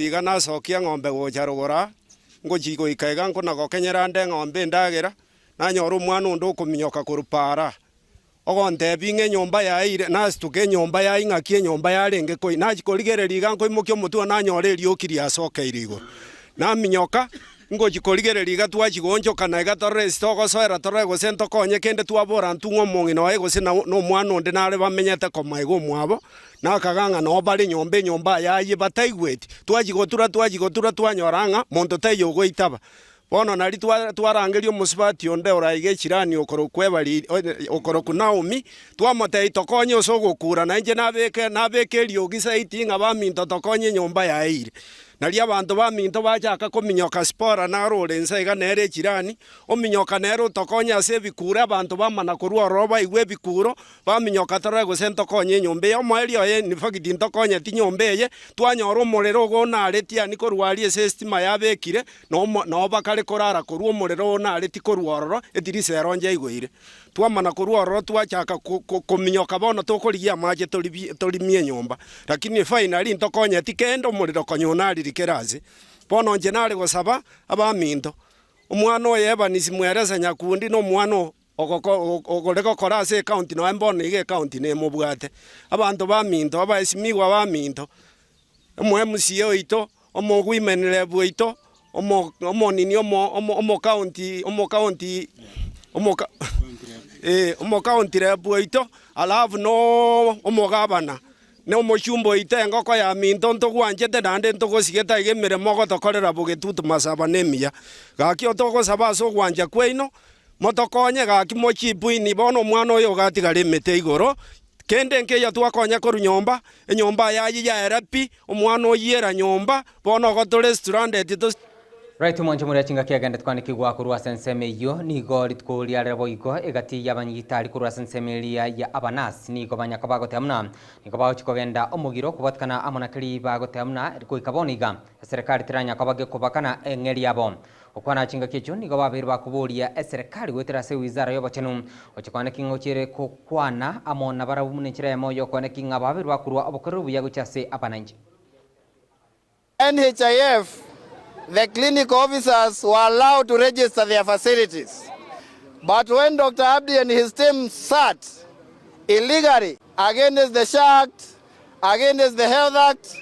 Igana sokia ng'ombe gojarogora ngo chigo ikaiga ngo nagokenyera nde ng'ombe ndagira na nyoru mwana undu kuminyoka kurupara ogonte binge nyomba yaire na stuke nyomba ya ingakie nyomba ya renge koi na chikorigereri ngo imukyo mutu na nyoreri okiri asokeire igoro na minyoka ngo chikorigereri gatwa chigonjo kana gatorre stoko soera torre go sento konye kende twabora ntungo mongi no ego sina no mwana onde nare bamenyete komaigo mwabo na kaganga no bari nyomba yaye bataigweti twajigotura twanyoranga monto tayo goitaba bono nari twarangerio musibati onde oraige chirani okorokwebari okoroku Naomi twamotei tokonye osogokura na nje nabeke riogisa itinga baminto tokonye nyomba yaire nari abantu baminto bachaka kominyoka spora na rorense iga nere chirani ominyoka nero tokonye ase bikura abantu bamana korwa roba igwe bikuro baminyoka tore gosento konye nyombe omweri oye ni fakiti ntokonye ti nyombe ye twanyora omorero go nareti ani korwari ese stima yabekire no bakare korara korwa omorero nareti korwororo etirise ronje igwire twamana korwororo twachaka kominyoka bono tokorigia maje tolimie nyomba lakini finally ntokonye tikendo omorero konyonari kerazi bono nje nari gosaba abaminto omwana oyebanisi mweresa nyakundi no mwana ogoreko korase account no embono ige account ne mubwate abantu baminto abaesimigwa baminto omwemusie oito omogwimenere bwito omonini omo county re bwito alafu no omogabana no mochumbo itengo ko ya minto ntogwanjete nande ntogosigeta igemere mogo tokorera bugetutu masaba nemia gaki otogosaba so gwanja kweino motokonye gaki mochipuini bono mwana oyo gatigare mete igoro kende nke ya twakonya koru nyomba enyomba yayi ya erapi omwana oyera nyomba bono goto restaurant etito Right monje muri achinga kiagende twani kigwa kurwa senseme yo ni gori tkulia rebo iko egati yabanyitari kurwa senseme ya abanas ni gobanya kabago temna ni kabago chikogenda omugiro kubatkana amona kiri bago temna ko ikaboniga serikali tiranya kabage kubakana engeri yabo okwana achinga kicho ni gobabiri bakuburia serikali wetera se wizara yo bachenu ochikwana kingo chire ko kwana amona barabumune chire moyo kwana kinga babiri bakurwa obokoro buyago chase abananje NHIF. The clinic officers were allowed to register their facilities. But when Dr. Abdi and his team sat illegally against the SHA Act, against the Health Act,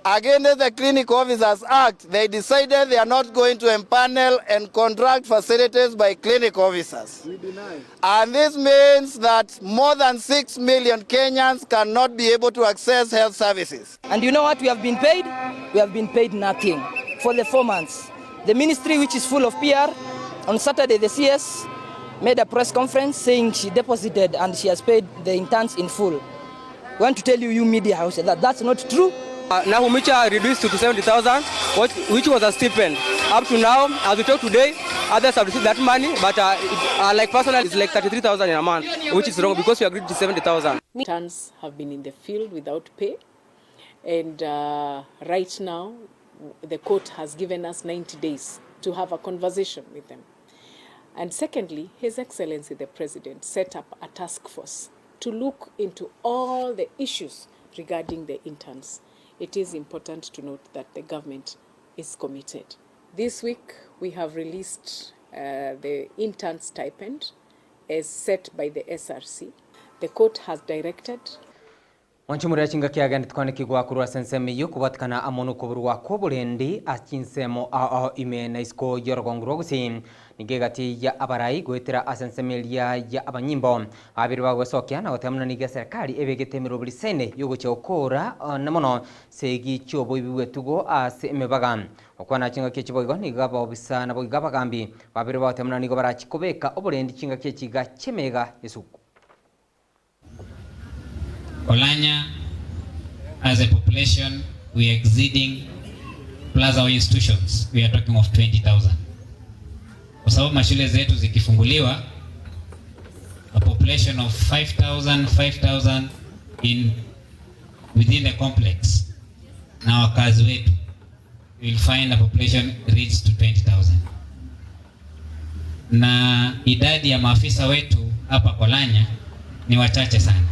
against the Clinic Officers Act, they decided they are not going to empanel and contract facilities by clinic officers. We deny. And this means that more than 6 million Kenyans cannot be able to access health services. And you know what we have been paid? We have been paid nothing. For the 4 months. The ministry, which is full of PR, on Saturday the CS made a press conference saying she deposited and she has paid the interns in full. We want to tell you media house that that's not true. Now Umicha reduced to 70,000, which was a stipend. Up to now, as we talk today, others have received that money, but like personal, it's like 33,000 in a month, which is wrong because we agreed to 70,000. Interns have been in the field without pay, and right now, the court has given us 90 days to have a conversation with them. And secondly, His Excellency the President set up a task force to look into all the issues regarding the interns. It is important to note that the government is committed. This week, we have released the intern stipend as set by the SRC. The court has directed Wanchumuri achinga kiagende tukone kigwa kurwa senseme yo kubatkana amonu kuburwa koburendi achinsemo ime na isko yorgongro gusi nigegati ya abarai gwetera asensemelia ya abanyimbo abiri bagwesokia na gotemna nige serikali ebegetemero bulisene yogoche okora namono segi chobo ibiwetugo asemebaga okwana achinga kichibogo nigaba obisa na bogaba gambi abiri batemna nigo barachikobeka oburendi chinga kichiga chemega yesuku Olanya, as a population, we are exceeding, plus our institutions, we are talking of 20,000. Kwa sababu mashule zetu zikifunguliwa, a population of 5,000 within the complex, na wakazi wetu, we will find a population reach to 20,000. Na idadi ya maafisa wetu hapa Olanya ni wachache sana.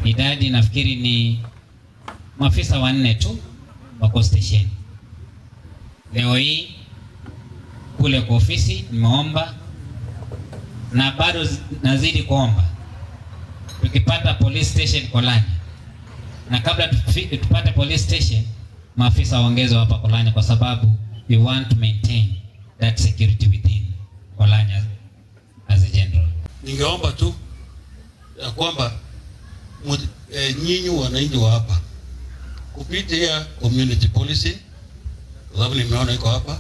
Idadi nafikiri maafisa 4 tu wako station. Leo hii kule kwa ofisi nimeomba na bado nazidi kuomba, tukipata police station Kolanya, na kabla tupate police station maafisa waongezwe hapa Kolanya, kwa sababu we want to maintain that security within Kolanya as a general. Ningeomba tu ya kwamba nyinyi wananchi wa hapa kupitia community policy, sababu nimeona iko hapa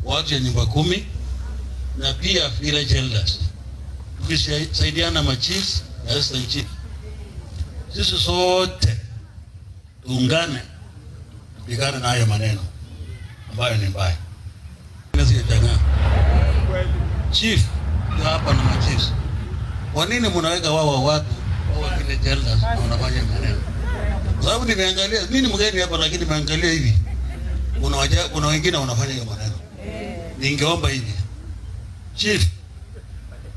watu ya nyumba 10 na pia village elders, tukisaidiana machiefs na assistant chief, sisi sote tuungane kupigana na hayo maneno ambayo ni mbaya. Chief hapa na machiefs, kwa nini mnaweka wao watu wa village elders na wanafanya maneno? Sababu nimeangalia mimi ni mgeni hapa, lakini nimeangalia hivi kuna wengine wanafanya hiyo maneno. Ningeomba hivi chief,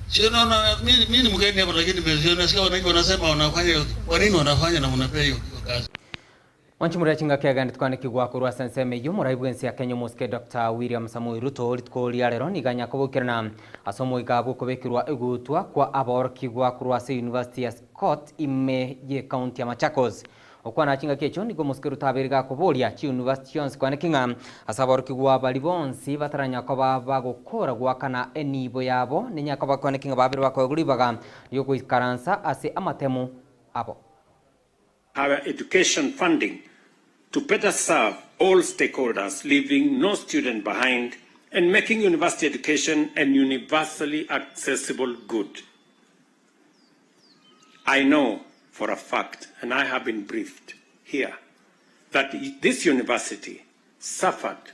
sio naona mimi ni mgeni hapa, lakini nimesikia wananchi wanasema wanafanya, kwa nini wanafanya na mnapea hiyo kazi? Wanchimura chinga kiagandi twane kigwa kurwa senseme yo muraibwensi ya Kenya Muske Dr. William Samoei Ruto litkoria rero niganya kubukirana asomo igabo kubekirwa egutwa kwa abor kigwa kurwa se University ya Scott ime ye county ya Machakos. Okwana chinga kecho nigo Muske Ruto abiriga kuboria chi University yonse kwane kinga asabor kigwa balibonsi bataranya koba bagokora gwakana enibo yabo ninya koba kwane kinga babirwa ko guribaga yo kuikaransa ase amatemu abo. Our education funding to better serve all stakeholders, leaving no student behind, and making university education an universally accessible good. I know for a fact, and I have been briefed here, that this university suffered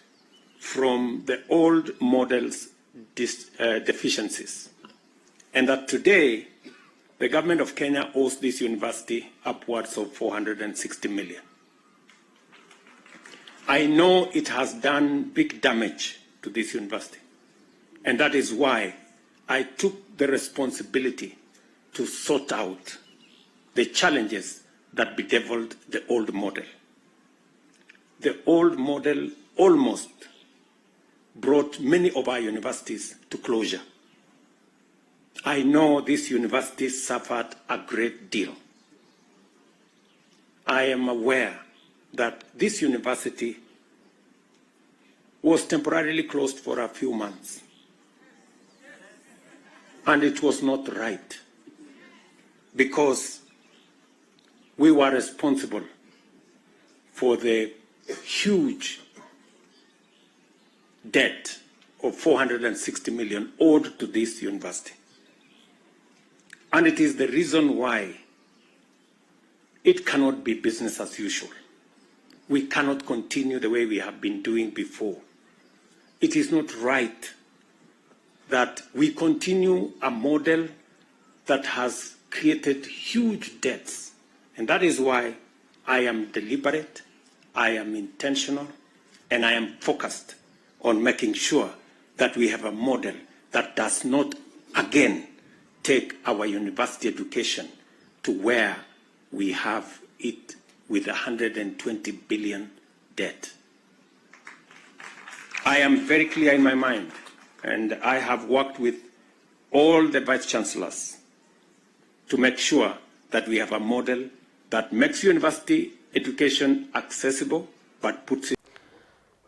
from the old model's deficiencies, and that today the government of Kenya owes this university upwards of 460 million. I know it has done big damage to this university, and that is why I took the responsibility to sort out the challenges that bedeviled the old model. The old model almost brought many of our universities to closure. I know this university suffered a great deal. I am aware that this university was temporarily closed for a few months. And it was not right, because we were responsible for the huge debt of 460 million owed to this university. And it is the reason why it cannot be business as usual. We cannot continue the way we have been doing before. It is not right that we continue a model that has created huge debts. And that is why I am deliberate, I am intentional, and I am focused on making sure that we have a model that does not again take our university education to where we have it with 120 billion debt. I am very clear in my mind, and I have worked with all the vice chancellors to make sure that we have a model that makes university education accessible but puts it.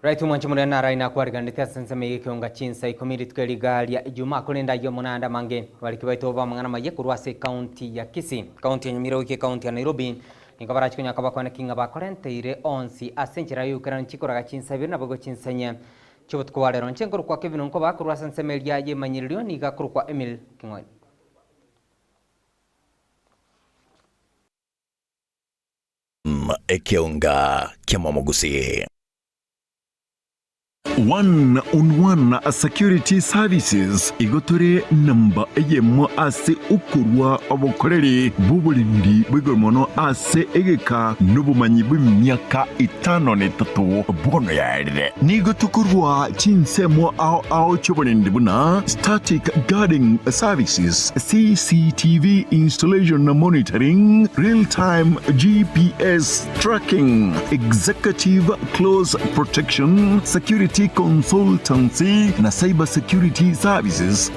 Right, mwanchimura na raina kwa rigandika senseme Ekeonga Chinsa Ikomi litweligalia Ijumaa kulinda yo munanda mange walikibaito ba mangana maye kurwase county ya Kisii, county ya Nyamira wiki county ya Nairobi. Nikabara chikunya kaba kwa kinga ba korente onsi asenchira yukran chikoraga Chinsa birna bogo Chinsanya chobot kwa lero nchenkoro kwa Kevin Onkoba kurwase sensemelia ye manyilio niga kuru kwa Emil Kingoi. Ekeonga Kemamogusi. one-on-one security services igotore namba eyemo ase ukurwa obukoreri bubulindi bw'igormono ase egeka n'obumanyi bw'emyaka 53 bono yaerire nigotukurwa chinsemo ao chobulindi buna static guarding services, CCTV installation monitoring, real-time GPS tracking, executive close protection, security consultancy na cyber security services,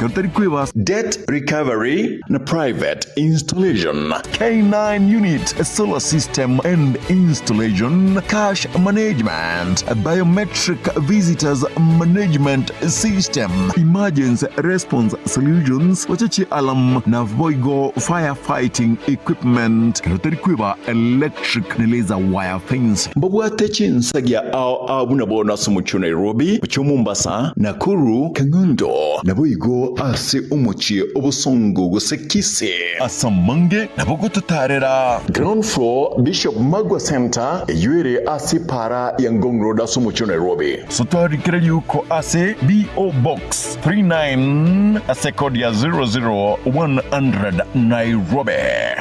debt recovery na private installation, K9 unit solar system and installation, cash management, biometric visitors management system, emergency response solutions, wachachi alam na voigo firefighting equipment, electric na laser wire fence. Mbabwate Chinsa gya abuna bona sumuchu Nairobi, Mombasa, Nakuru, Kangundo, na voigo ase umuchi obusongo gose Kisii asamange na bogotutarera ground floor Bishop Magwa Center yuere ase para ya Ngong Road sumuchu Nairobi. Sotori yuko ase BO Box 39 ase code ya 00100 Nairobi.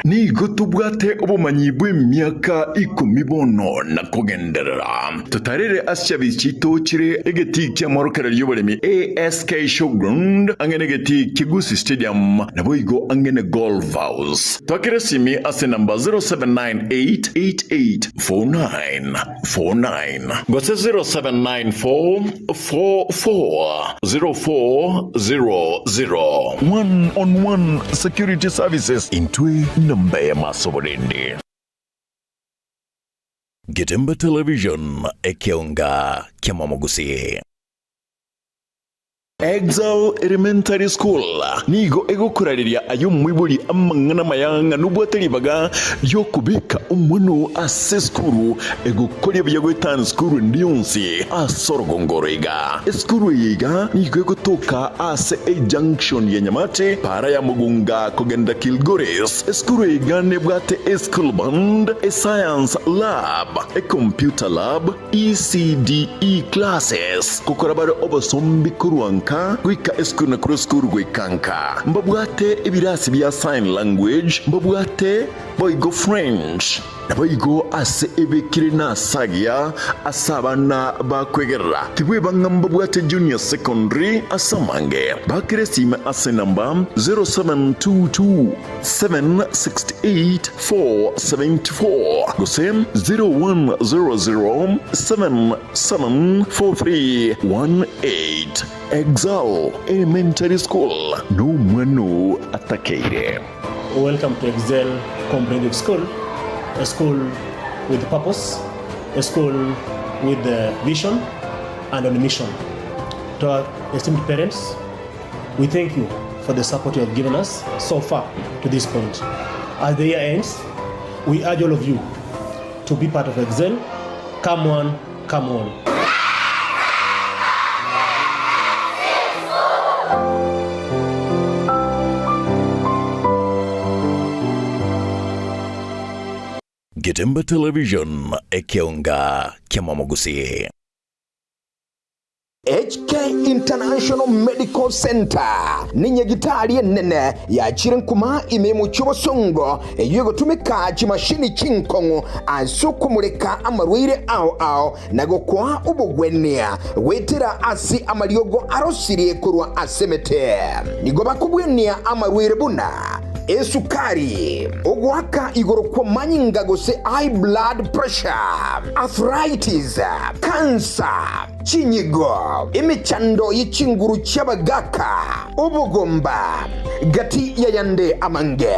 Ni gotubwate obumanyi bw'emyaka 10 bono na kugenderera. Tutarere asya bichito chire egeti kya morokera y'uburemi ASK Showground angene geti Kigusi Stadium na boigo angene Golf House. Twakire simi ase number 0798884949. Gose 0794440400. One-on-one security services intwe namba ya masoborindi. Getembe Television Ekeonga Kiamamogusi. Exile Elementary School nigo egokurariria ayo mwibuli amangana mayanga nubwateri baga yo kubeka umwano ase skuru egokorya byagwetana skuru ndiyonsi asorogongorega skuru yiga nigo egotoka ase a junction ya Nyamate para ya Mugunga kogenda Kilgores. Skuru yiga nebwate a school band, a science lab, a computer lab, ECDE classes kukorabara obasombi kuruanka gwika eskuru na kuroskuru gwikanka mbabwate ibirasi bya sign language, mbabwate boigo French na boigo ase ebekire na sagia asabana bakwegerera tibwe bangambabwate junior secondary asamange bakire sima ase namba 0722768474 gosem 0100774318. Exile Elementary School. No mwano atakeire. Welcome to Exile Comprehensive School, a school with purpose, a school with vision and on a mission. To our esteemed parents, we thank you for the support you have given us so far to this point. As the year ends, we urge all of you to be part of Exile. Come one, come all. Getembe Television Ekeonga Kiamamogusi. HK International Medical Center ninye gitari nene ya chirenkuma imemu chobosongo yugo tumika chimashini chinkongo asukumureka amarwire ao nago kwa ubugwenia wetera asi amariogo arosirie kurwa asemete nigo bakubwenia amarwire buna esukari ogwaka igoro kwa manyinga gose high blood pressure, arthritis, cancer, chinyigo, imichando yichinguru chabagaka, ubugomba, gati yayande amange.